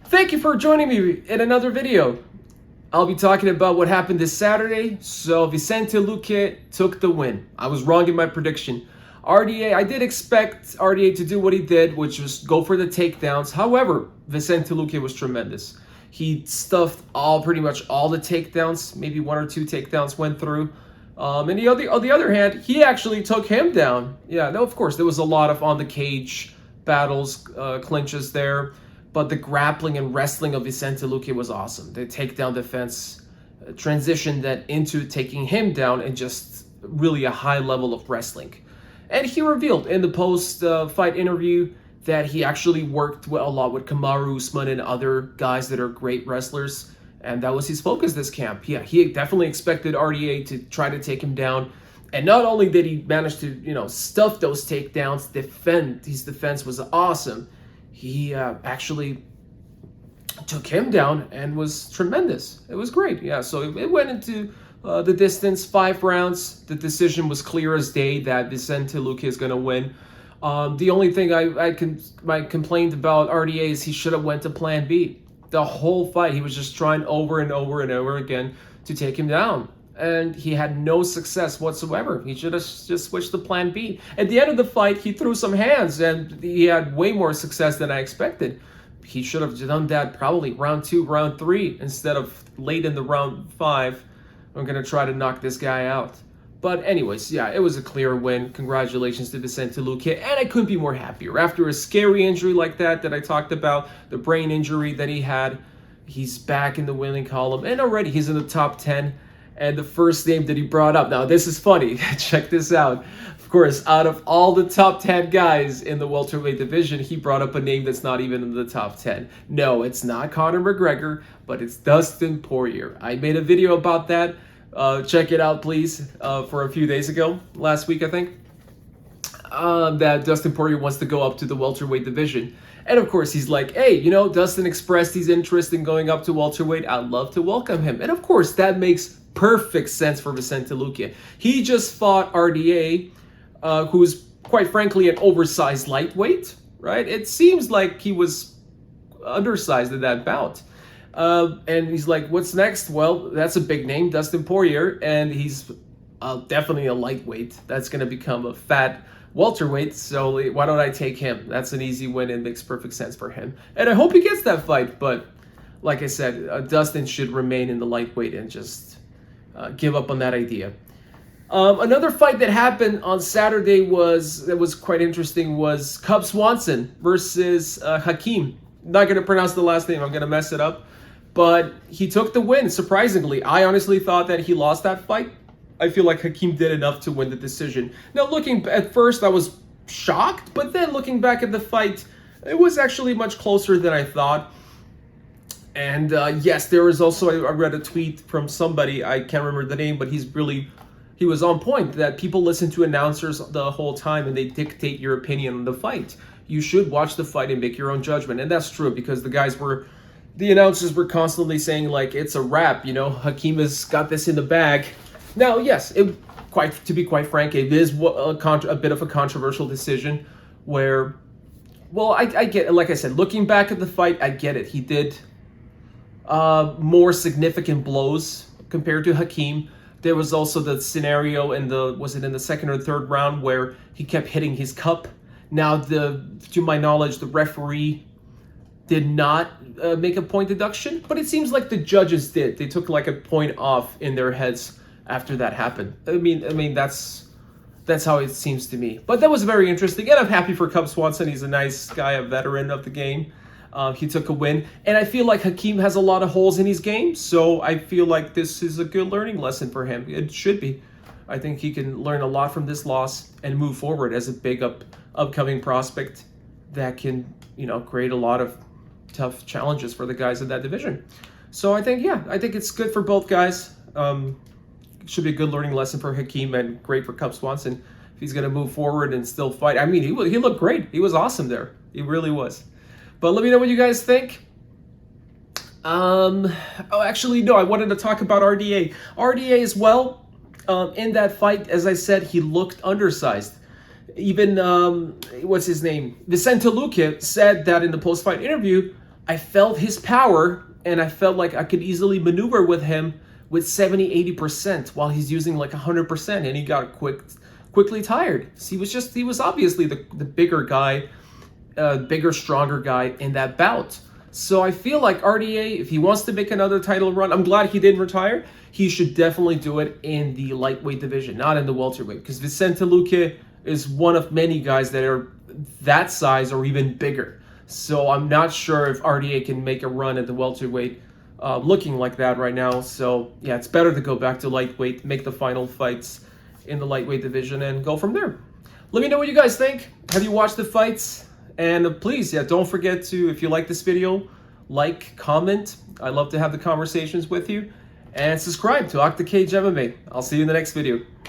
Thank you for joining me in another video. I'll be talking about what happened this Saturday. So Vicente Luque took the win. I was wrong in my prediction. I did expect RDA to do what he did, which was go for the takedowns. However, Vicente Luque was tremendous. He stuffed pretty much all the takedowns. Maybe one or two takedowns went through. And on the other hand, he actually took him down. Yeah, no, of course, there was a lot of on the cage battles, clinches there. But the grappling and wrestling of Vicente Luque was awesome. The takedown defense transitioned that into taking him down and just really a high level of wrestling. And he revealed in the post-fight interview that he actually worked a lot with Kamaru Usman and other guys that are great wrestlers. And that was his focus this camp. Yeah, he definitely expected RDA to try to take him down. And not only did he manage to, stuff those takedowns, his defense was awesome. He actually took him down and was tremendous. It was great. Yeah, so it went into the distance, 5 rounds. The decision was clear as day that Vicente Luque is going to win. The only thing I complained about RDA is he should have went to plan B. The whole fight, he was just trying over and over and over again to take him down. And he had no success whatsoever. He should have just switched to plan B. At the end of the fight, he threw some hands, and he had way more success than I expected. He should have done that probably round 2, round 3, instead of late in the round 5. I'm going to try to knock this guy out. But anyways, yeah, it was a clear win. Congratulations to Vicente Luque, and I couldn't be more happier. After a scary injury like that I talked about, the brain injury that he had, he's back in the winning column, and already he's in the top 10. And the first name that he brought up, now this is funny, check this out. Of course, out of all the top 10 guys in the welterweight division, he brought up a name that's not even in the top 10. No, it's not Conor McGregor, but it's Dustin Poirier. I made a video about that. Check it out, please, for a few days ago, last week, I think. That Dustin Poirier wants to go up to the welterweight division. And of course, he's like, hey, Dustin expressed his interest in going up to welterweight. I'd love to welcome him. And of course, that makes perfect sense for Vicente Luque. He just fought RDA, who's quite frankly an oversized lightweight, right? It seems like he was undersized in that bout. And he's like, what's next? Well, that's a big name, Dustin Poirier, and he's definitely a lightweight. That's going to become a fat welterweight, so why don't I take him? That's an easy win and makes perfect sense for him. And I hope he gets that fight, but like I said, Dustin should remain in the lightweight and just give up on that idea. Another fight that happened on Saturday that was quite interesting was Cub Swanson versus Hakeem. Not going to pronounce the last name, I'm going to mess it up. But he took the win, surprisingly. I honestly thought that he lost that fight. I feel like Hakeem did enough to win the decision. Now, at first, I was shocked, but then looking back at the fight, it was actually much closer than I thought. And yes, there was also, I read a tweet from somebody, I can't remember the name, but he was on point, that people listen to announcers the whole time and they dictate your opinion on the fight. You should watch the fight and make your own judgment. And that's true, because the announcers were constantly saying, like, it's a wrap, Hakeem has got this in the bag. Now, yes, to be quite frank, it is a bit of a controversial decision where, well, I get it. Like I said, looking back at the fight, I get it. He did more significant blows compared to Hakeem. There was also the scenario was it in the second or third round where he kept hitting his cup. Now, to my knowledge, the referee did not make a point deduction, but it seems like the judges did. They took like a point off in their heads after that happened. I mean that's how it seems to me. But that was very interesting, and I'm happy for Cub Swanson. He's a nice guy, a veteran of the game. He took a win, and I feel like Hakeem has a lot of holes in his game, so I feel like this is a good learning lesson for him. It should be. I think he can learn a lot from this loss and move forward as a big upcoming prospect that can, create a lot of tough challenges for the guys in that division. So I think it's good for both guys. It should be a good learning lesson for Hakeem and great for Cub Swanson if he's going to move forward and still fight. I mean, he looked great. He was awesome there. He really was. But let me know what you guys think. Actually, no, I wanted to talk about RDA. RDA as well, in that fight, as I said, he looked undersized. Even, what's his name? Vicente Luque said that in the post-fight interview, I felt his power, and I felt like I could easily maneuver with him with 70-80% while he's using like 100%, and he got quickly tired. So he was obviously the bigger guy, bigger, stronger guy in that bout. So I feel like RDA, if he wants to make another title run, I'm glad he didn't retire. He should definitely do it in the lightweight division, not in the welterweight, because Vicente Luque is one of many guys that are that size or even bigger. So I'm not sure if RDA can make a run at the welterweight looking like that right now. So yeah, it's better to go back to lightweight, make the final fights in the lightweight division, and go from there. Let me know what you guys think. Have you watched the fights? And please, yeah, don't forget to, if you like this video, like, comment. I love to have the conversations with you. And subscribe to Octa Cage MMA. I'll see you in the next video.